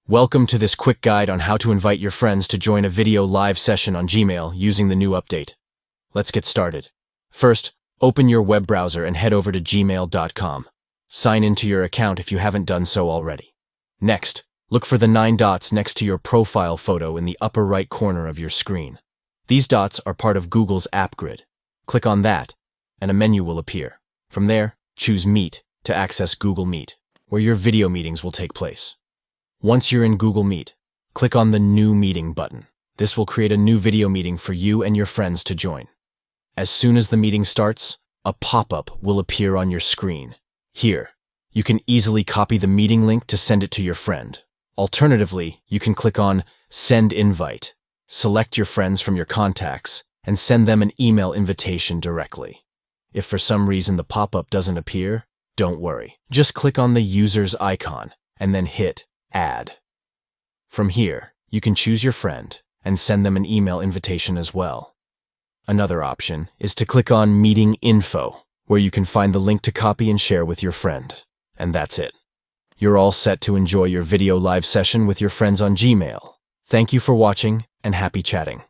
Welcome to this quick guide on how to invite your friends to join a video live session on Gmail using the new update. Let's get started. First, open your web browser and head over to gmail.com. Sign into your account if you haven't done so already. Next, look for the 9 dots next to your profile photo in the upper right corner of your screen. These dots are part of Google's app grid. Click on that, and a menu will appear. From there, choose Meet to access Google Meet, where your video meetings will take place. Once you're in Google Meet, click on the New Meeting button. This will create a new video meeting for you and your friends to join. As soon as the meeting starts, a pop-up will appear on your screen. Here, you can easily copy the meeting link to send it to your friend. Alternatively, you can click on Send Invite. Select your friends from your contacts and send them an email invitation directly. If for some reason the pop-up doesn't appear, don't worry. Just click on the user's icon and then hit Add. From here, you can choose your friend and send them an email invitation as well. Another option is to click on Meeting Info, where you can find the link to copy and share with your friend. And that's it. You're all set to enjoy your video live session with your friends on Gmail. Thank you for watching and happy chatting.